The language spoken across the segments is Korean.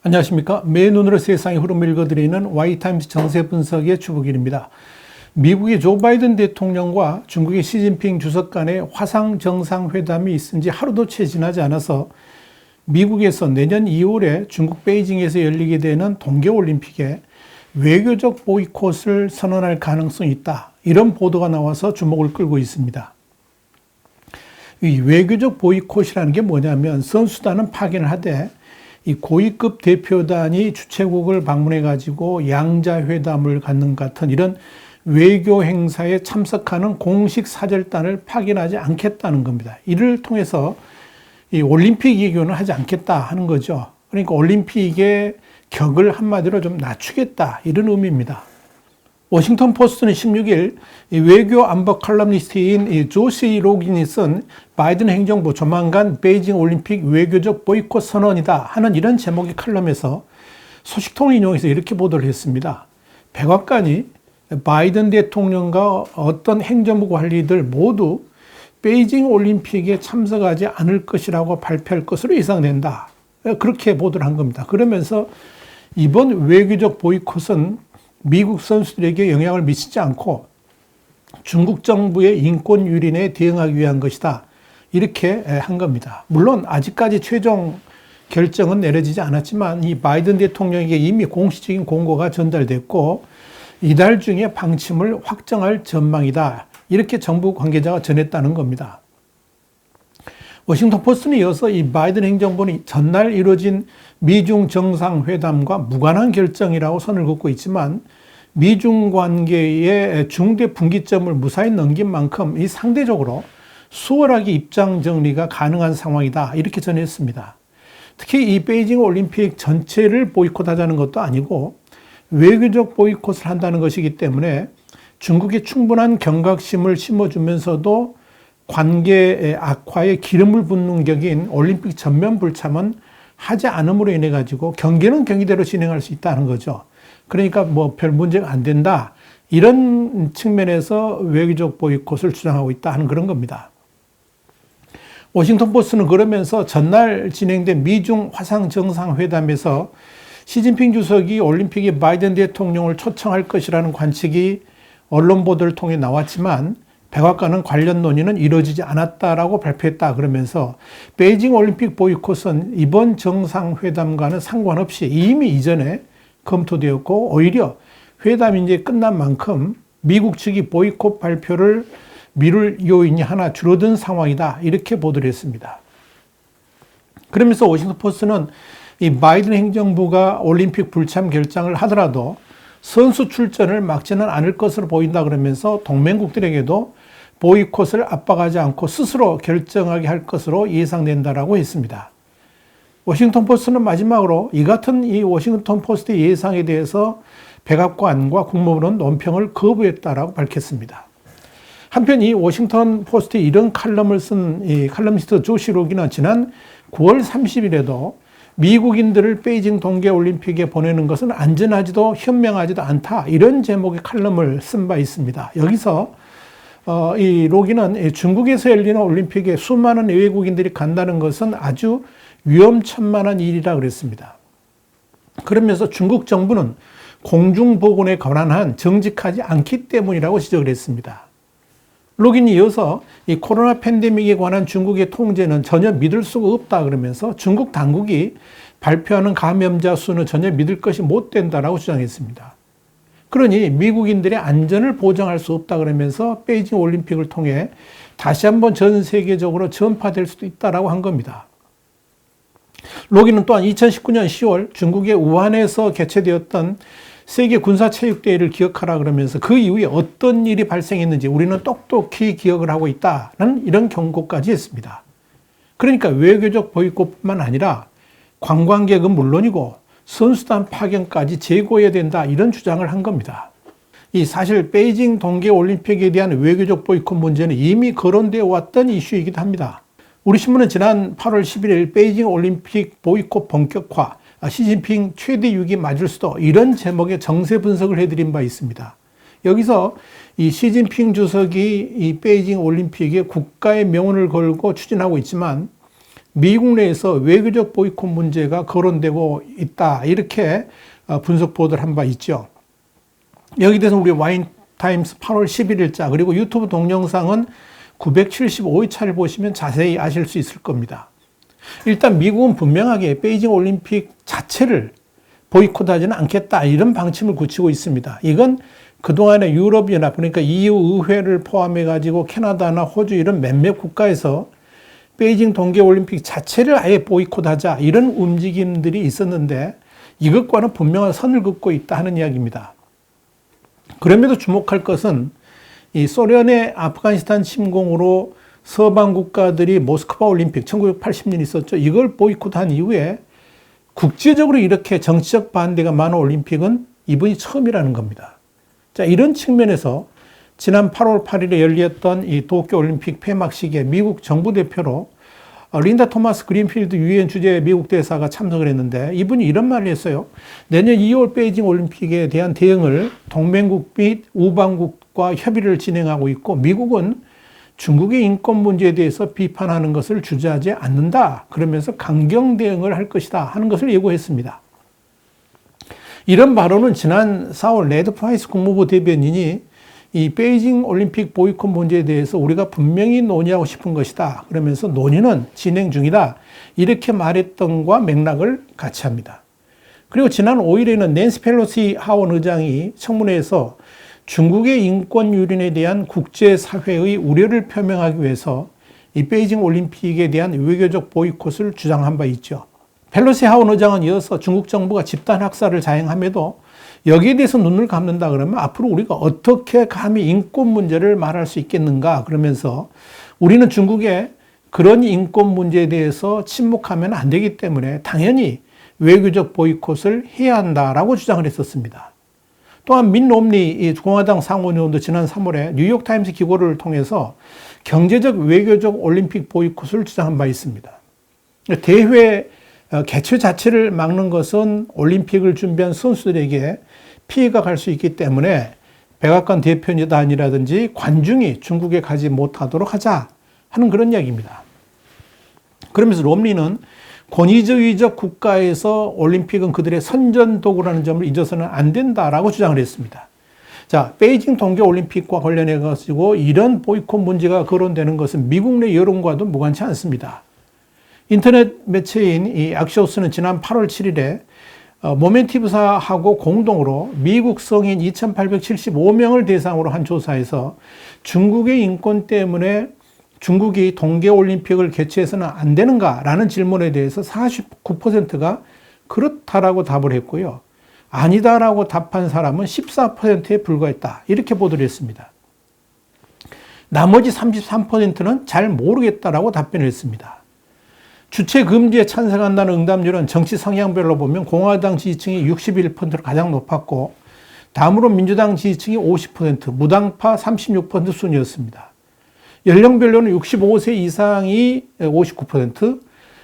안녕하십니까. 매 눈으로 세상의 흐름을 읽어드리는 와이타임스 정세 분석의 주북일입니다. 미국의 조 바이든 대통령과 중국의 시진핑 주석 간의 화상 정상회담이 있은 지 하루도 채 지나지 않아서 미국에서 내년 2월에 중국 베이징에서 열리게 되는 동계올림픽에 외교적 보이콧을 선언할 가능성이 있다. 이런 보도가 나와서 주목을 끌고 있습니다. 이 외교적 보이콧이라는 게 뭐냐면 선수단은 파견을 하되 이 고위급 대표단이 주최국을 방문해 가지고 양자회담을 갖는 같은 이런 외교 행사에 참석하는 공식 사절단을 파견하지 않겠다는 겁니다. 이를 통해서 이 올림픽 외교는 하지 않겠다 하는 거죠. 그러니까 올림픽의 격을 한마디로 좀 낮추겠다 이런 의미입니다. 워싱턴 포스트는 16일 외교 안보 칼럼니스트인 조시 로긴이 쓴 바이든 행정부 조만간 베이징 올림픽 외교적 보이콧 선언이다 하는 이런 제목의 칼럼에서 소식통을 인용해서 이렇게 보도를 했습니다. 백악관이 바이든 대통령과 어떤 행정부 관리들 모두 베이징 올림픽에 참석하지 않을 것이라고 발표할 것으로 예상된다. 그렇게 보도를 한 겁니다. 그러면서 이번 외교적 보이콧은 미국 선수들에게 영향을 미치지 않고 중국 정부의 인권 유린에 대응하기 위한 것이다. 이렇게 한 겁니다. 물론 아직까지 최종 결정은 내려지지 않았지만 이 바이든 대통령에게 이미 공식적인 공고가 전달됐고 이달 중에 방침을 확정할 전망이다. 이렇게 정부 관계자가 전했다는 겁니다. 워싱턴 포스트는 이어서 이 바이든 행정부는 전날 이루어진 미중 정상회담과 무관한 결정이라고 선을 긋고 있지만 미중 관계의 중대 분기점을 무사히 넘긴 만큼 이 상대적으로 수월하게 입장 정리가 가능한 상황이다. 이렇게 전했습니다. 특히 이 베이징 올림픽 전체를 보이콧하자는 것도 아니고 외교적 보이콧을 한다는 것이기 때문에 중국에 충분한 경각심을 심어주면서도 관계 악화에 기름을 붓는 격인 올림픽 전면 불참은 하지 않음으로 인해 가지고 경기는 경기대로 진행할 수 있다는 거죠. 그러니까 뭐 별 문제가 안 된다. 이런 측면에서 외교적 보이콧을 주장하고 있다 하는 그런 겁니다. 워싱턴 포스트는 그러면서 전날 진행된 미중 화상 정상회담에서 시진핑 주석이 올림픽에 바이든 대통령을 초청할 것이라는 관측이 언론 보도를 통해 나왔지만 백악관은 관련 논의는 이루어지지 않았다라고 발표했다 그러면서 베이징 올림픽 보이콧은 이번 정상회담과는 상관없이 이미 이전에 검토되었고 오히려 회담이 이제 끝난 만큼 미국 측이 보이콧 발표를 미룰 요인이 하나 줄어든 상황이다 이렇게 보도를 했습니다. 그러면서 워싱턴 포스트는 이 바이든 행정부가 올림픽 불참 결정을 하더라도 선수 출전을 막지는 않을 것으로 보인다 그러면서 동맹국들에게도 보이콧을 압박하지 않고 스스로 결정하게 할 것으로 예상된다라고 했습니다. 워싱턴 포스트는 마지막으로 이 같은 이 워싱턴 포스트의 예상에 대해서 백악관과 국무부는 논평을 거부했다라고 밝혔습니다. 한편 이 워싱턴 포스트에 이런 칼럼을 쓴 이 칼럼니스트 조시 로기는 지난 9월 30일에도 미국인들을 베이징 동계올림픽에 보내는 것은 안전하지도 현명하지도 않다. 이런 제목의 칼럼을 쓴 바 있습니다. 여기서 이 로기는 중국에서 열리는 올림픽에 수많은 외국인들이 간다는 것은 아주 위험천만한 일이라 그랬습니다. 그러면서 중국 정부는 공중보건에 관한 정직하지 않기 때문이라고 지적을 했습니다. 로긴이 이어서 이 코로나 팬데믹에 관한 중국의 통제는 전혀 믿을 수가 없다 그러면서 중국 당국이 발표하는 감염자 수는 전혀 믿을 것이 못 된다라고 주장했습니다. 그러니 미국인들의 안전을 보장할 수 없다 그러면서 베이징 올림픽을 통해 다시 한번 전 세계적으로 전파될 수도 있다라고 한 겁니다. 로긴은 또한 2019년 10월 중국의 우한에서 개최되었던 세계 군사체육대회를 기억하라 그러면서 그 이후에 어떤 일이 발생했는지 우리는 똑똑히 기억을 하고 있다는 이런 경고까지 했습니다. 그러니까 외교적 보이콧뿐만 아니라 관광객은 물론이고 선수단 파견까지 재고해야 된다 이런 주장을 한 겁니다. 이 사실 베이징 동계올림픽에 대한 외교적 보이콧 문제는 이미 거론되어 왔던 이슈이기도 합니다. 우리 신문은 지난 8월 11일 베이징 올림픽 보이콧 본격화 시진핑 최대 위기 맞을 수도 이런 제목의 정세 분석을 해드린 바 있습니다. 여기서 이 시진핑 주석이 이 베이징 올림픽에 국가의 명운을 걸고 추진하고 있지만 미국 내에서 외교적 보이콧 문제가 거론되고 있다. 이렇게 분석 보도를 한 바 있죠. 여기 대해서 우리 와인타임스 8월 11일자 그리고 유튜브 동영상은 975회차를 보시면 자세히 아실 수 있을 겁니다. 일단 미국은 분명하게 베이징 올림픽 자체를 보이콧하지는 않겠다 이런 방침을 굳히고 있습니다. 이건 그동안의 유럽연합 그러니까 EU 의회를 포함해 가지고 캐나다나 호주 이런 몇몇 국가에서 베이징 동계올림픽 자체를 아예 보이콧하자 이런 움직임들이 있었는데 이것과는 분명한 선을 긋고 있다 하는 이야기입니다. 그럼에도 주목할 것은 이 소련의 아프가니스탄 침공으로 서방 국가들이 모스크바 올림픽 1980년 있었죠. 이걸 보이콧한 이후에 국제적으로 이렇게 정치적 반대가 많은 올림픽은 이번이 처음이라는 겁니다. 자, 이런 측면에서 지난 8월 8일에 열렸던 이 도쿄올림픽 폐막식에 미국 정부 대표로 린다 토마스 그린필드 유엔 주재 미국 대사가 참석을 했는데 이분이 이런 말을 했어요. 내년 2월 베이징 올림픽에 대한 대응을 동맹국 및 우방국과 협의를 진행하고 있고 미국은 중국의 인권 문제에 대해서 비판하는 것을 주저하지 않는다. 그러면서 강경 대응을 할 것이다 하는 것을 예고했습니다. 이런 발언은 지난 4월 레드 프라이스 국무부 대변인이 이 베이징 올림픽 보이콧 문제에 대해서 우리가 분명히 논의하고 싶은 것이다. 그러면서 논의는 진행 중이다. 이렇게 말했던과 맥락을 같이 합니다. 그리고 지난 5일에는 낸시 펠로시 하원 의장이 청문회에서 중국의 인권 유린에 대한 국제사회의 우려를 표명하기 위해서 이 베이징 올림픽에 대한 외교적 보이콧을 주장한 바 있죠. 펠로시 하원 의장은 이어서 중국 정부가 집단 학살을 자행함에도 여기에 대해서 눈을 감는다 그러면 앞으로 우리가 어떻게 감히 인권 문제를 말할 수 있겠는가 그러면서 우리는 중국의 그런 인권 문제에 대해서 침묵하면 안 되기 때문에 당연히 외교적 보이콧을 해야 한다라고 주장을 했었습니다. 또한 민 롬니 공화당 상원의원도 지난 3월에 뉴욕타임스 기고를 통해서 경제적 외교적 올림픽 보이콧을 주장한 바 있습니다. 대회 개최 자체를 막는 것은 올림픽을 준비한 선수들에게 피해가 갈 수 있기 때문에 백악관 대표단이라든지 관중이 중국에 가지 못하도록 하자 하는 그런 이야기입니다. 그러면서 롬니는 권위주의적 국가에서 올림픽은 그들의 선전도구라는 점을 잊어서는 안 된다라고 주장을 했습니다. 자, 베이징 동계올림픽과 관련해 가지고 이런 보이콧 문제가 거론되는 것은 미국 내 여론과도 무관치 않습니다. 인터넷 매체인 이 악시오스는 지난 8월 7일에 모멘티브사하고 공동으로 미국 성인 2,875명을 대상으로 한 조사에서 중국의 인권 때문에 중국이 동계올림픽을 개최해서는 안 되는가라는 질문에 대해서 49%가 그렇다라고 답을 했고요. 아니다라고 답한 사람은 14%에 불과했다. 이렇게 보도를 했습니다. 나머지 33%는 잘 모르겠다라고 답변을 했습니다. 주최 금지에 찬성한다는 응답률은 정치 성향별로 보면 공화당 지지층이 61%로 가장 높았고 다음으로 민주당 지지층이 50%, 무당파 36% 순이었습니다. 연령별로는 65세 이상이 59%,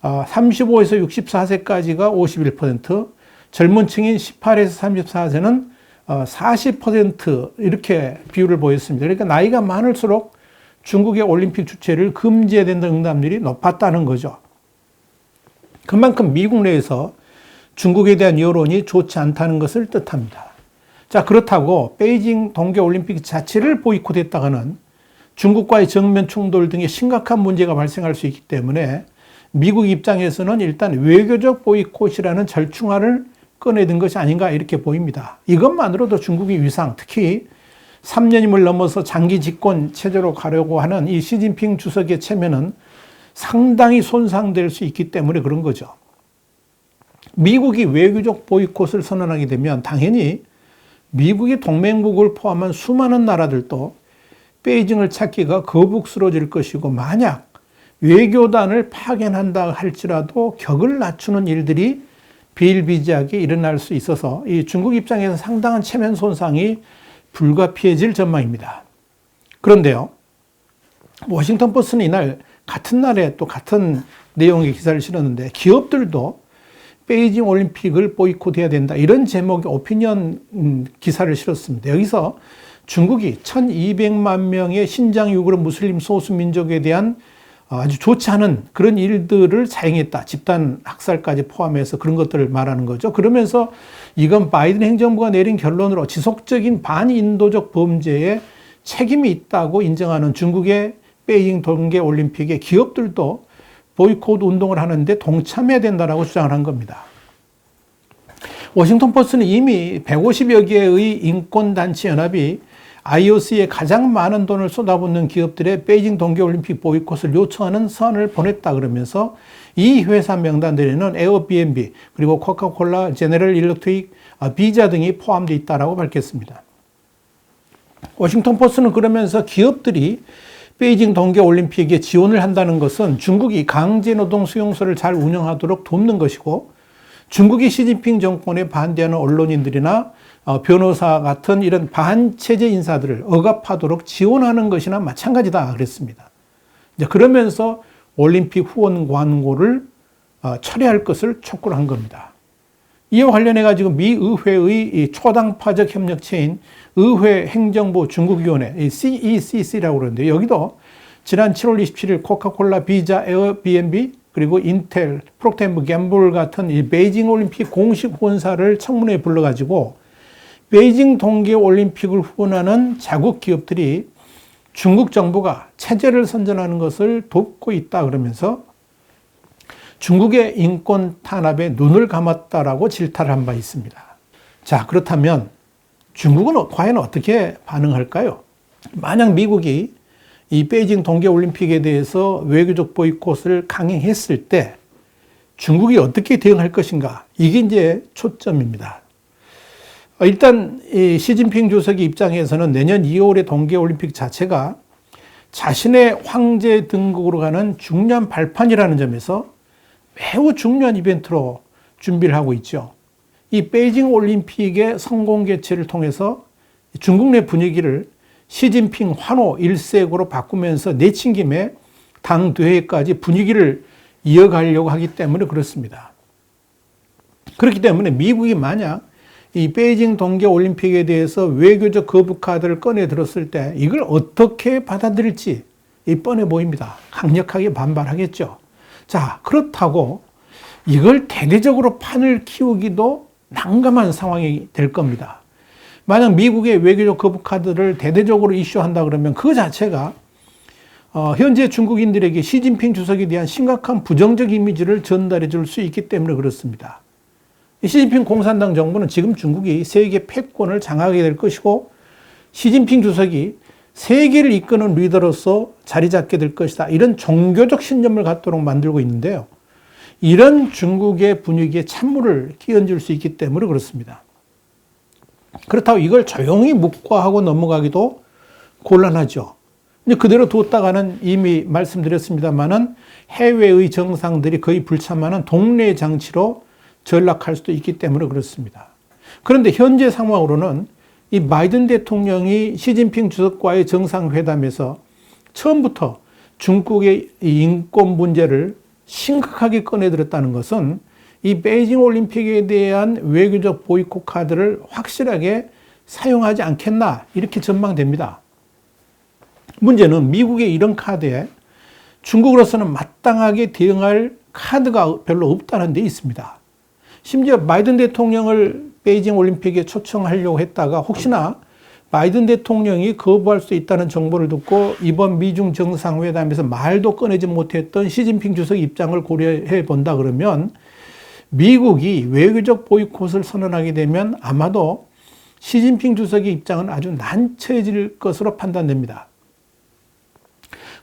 35에서 64세까지가 51%, 젊은 층인 18에서 34세는 40% 이렇게 비율을 보였습니다. 그러니까 나이가 많을수록 중국의 올림픽 주최를 금지해야 된다는 응답률이 높았다는 거죠. 그만큼 미국 내에서 중국에 대한 여론이 좋지 않다는 것을 뜻합니다. 자, 그렇다고 베이징 동계올림픽 자체를 보이콧했다가는 중국과의 정면 충돌 등의 심각한 문제가 발생할 수 있기 때문에 미국 입장에서는 일단 외교적 보이콧이라는 절충안을 꺼내든 것이 아닌가 이렇게 보입니다. 이것만으로도 중국의 위상, 특히 3년임을 넘어서 장기 집권 체제로 가려고 하는 이 시진핑 주석의 체면은 상당히 손상될 수 있기 때문에 그런 거죠. 미국이 외교적 보이콧을 선언하게 되면 당연히 미국의 동맹국을 포함한 수많은 나라들도 베이징을 찾기가 거북스러워질 것이고 만약 외교단을 파견한다 할지라도 격을 낮추는 일들이 비일비재하게 일어날 수 있어서 이 중국 입장에서 상당한 체면 손상이 불가피해질 전망입니다. 그런데요, 워싱턴 포스트는 이날 같은 날에 또 같은 내용의 기사를 실었는데 기업들도 베이징 올림픽을 보이콧해야 된다 이런 제목의 오피니언 기사를 실었습니다. 여기서 중국이 1200만 명의 신장 유구르 무슬림 소수 민족에 대한 아주 좋지 않은 그런 일들을 자행했다. 집단 학살까지 포함해서 그런 것들을 말하는 거죠. 그러면서 이건 바이든 행정부가 내린 결론으로 지속적인 반인도적 범죄에 책임이 있다고 인정하는 중국의 베이징 동계올림픽에 기업들도 보이콧 운동을 하는데 동참해야 된다라고 주장을 한 겁니다. 워싱턴 포스트는 이미 150여 개의 인권단체 연합이 IOC에 가장 많은 돈을 쏟아붓는 기업들의 베이징 동계올림픽 보이콧을 요청하는 선을 보냈다 그러면서 이 회사 명단들에는 에어비앤비, 그리고 코카콜라, 제네럴 일렉트릭, 비자 등이 포함되어 있다고 밝혔습니다. 워싱턴 포스트는 그러면서 기업들이 베이징 동계올림픽에 지원을 한다는 것은 중국이 강제노동 수용소를 잘 운영하도록 돕는 것이고, 중국이 시진핑 정권에 반대하는 언론인들이나 변호사 같은 이런 반체제 인사들을 억압하도록 지원하는 것이나 마찬가지다 그랬습니다. 그러면서 올림픽 후원 광고를 철회할 것을 촉구를 한 겁니다. 이와 관련해 가지고 미 의회의 초당파적 협력체인 의회 행정부 중국위원회 CECC라고 그러는데, 여기도 지난 7월 27일 코카콜라, 비자, 에어비앤비, 그리고 인텔, 프록터 앤 gem블 같은 이 베이징 올림픽 공식 후원사를 청문회에 불러가지고 베이징 동계올림픽을 후원하는 자국 기업들이 중국 정부가 체제를 선전하는 것을 돕고 있다 그러면서 중국의 인권 탄압에 눈을 감았다라고 질타를 한 바 있습니다. 자, 그렇다면 중국은 과연 어떻게 반응할까요? 만약 미국이 이 베이징 동계올림픽에 대해서 외교적 보이콧을 강행했을 때 중국이 어떻게 대응할 것인가? 이게 이제 초점입니다. 일단 이 시진핑 주석의 입장에서는 내년 2월의 동계올림픽 자체가 자신의 황제 등극으로 가는 중요한 발판이라는 점에서 매우 중요한 이벤트로 준비를 하고 있죠. 이 베이징 올림픽의 성공 개최를 통해서 중국 내 분위기를 시진핑 환호 일색으로 바꾸면서 내친김에 당 대회까지 분위기를 이어가려고 하기 때문에 그렇습니다. 그렇기 때문에 미국이 만약 이 베이징 동계올림픽에 대해서 외교적 거부 카드를 꺼내 들었을 때 이걸 어떻게 받아들일지 뻔해 보입니다. 강력하게 반발하겠죠. 자, 그렇다고 이걸 대대적으로 판을 키우기도 난감한 상황이 될 겁니다. 만약 미국의 외교적 거부 카드를 대대적으로 이슈한다 그러면 그 자체가 현재 중국인들에게 시진핑 주석에 대한 심각한 부정적 이미지를 전달해 줄 수 있기 때문에 그렇습니다. 시진핑 공산당 정부는 지금 중국이 세계 패권을 장악하게 될 것이고 시진핑 주석이 세계를 이끄는 리더로서 자리 잡게 될 것이다. 이런 종교적 신념을 갖도록 만들고 있는데요. 이런 중국의 분위기에 찬물을 끼얹을 수 있기 때문에 그렇습니다. 그렇다고 이걸 조용히 묵과하고 넘어가기도 곤란하죠. 그대로 뒀다가는 이미 말씀드렸습니다만은 해외의 정상들이 거의 불참하는 동네 장치로 전락할 수도 있기 때문에 그렇습니다. 그런데 현재 상황으로는 이 바이든 대통령이 시진핑 주석과의 정상회담에서 처음부터 중국의 인권 문제를 심각하게 꺼내들었다는 것은 이 베이징 올림픽에 대한 외교적 보이콧 카드를 확실하게 사용하지 않겠나 이렇게 전망됩니다. 문제는 미국의 이런 카드에 중국으로서는 마땅하게 대응할 카드가 별로 없다는 데 있습니다. 심지어 바이든 대통령을 베이징 올림픽에 초청하려고 했다가 혹시나 바이든 대통령이 거부할 수 있다는 정보를 듣고 이번 미중 정상회담에서 말도 꺼내지 못했던 시진핑 주석 입장을 고려해 본다 그러면 미국이 외교적 보이콧을 선언하게 되면 아마도 시진핑 주석의 입장은 아주 난처해질 것으로 판단됩니다.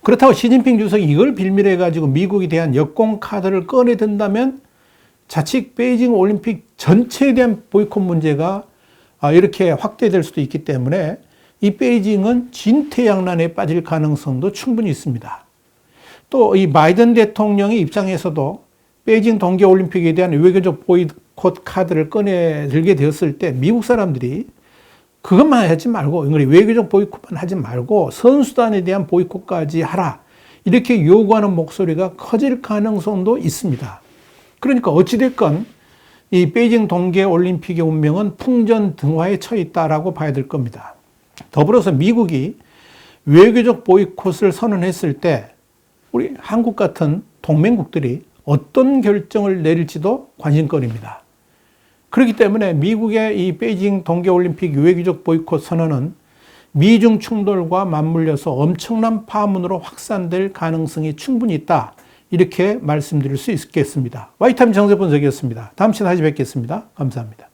그렇다고 시진핑 주석이 이걸 빌미로 해가지고 미국에 대한 역공 카드를 꺼내든다면 자칫 베이징 올림픽 전체에 대한 보이콧 문제가 이렇게 확대될 수도 있기 때문에 이 베이징은 진퇴양난에 빠질 가능성도 충분히 있습니다. 또 이 바이든 대통령의 입장에서도 베이징 동계올림픽에 대한 외교적 보이콧 카드를 꺼내들게 되었을 때 미국 사람들이 그것만 하지 말고 외교적 보이콧만 하지 말고 선수단에 대한 보이콧까지 하라 이렇게 요구하는 목소리가 커질 가능성도 있습니다. 그러니까 어찌됐건 이 베이징 동계올림픽의 운명은 풍전등화에 처해 있다라고 봐야 될 겁니다. 더불어서 미국이 외교적 보이콧을 선언했을 때 우리 한국 같은 동맹국들이 어떤 결정을 내릴지도 관심거리입니다. 그렇기 때문에 미국의 이 베이징 동계올림픽 외교적 보이콧 선언은 미중 충돌과 맞물려서 엄청난 파문으로 확산될 가능성이 충분히 있다. 이렇게 말씀드릴 수 있겠습니다. 와이타임 정세 분석이었습니다. 다음 시간에 다시 뵙겠습니다. 감사합니다.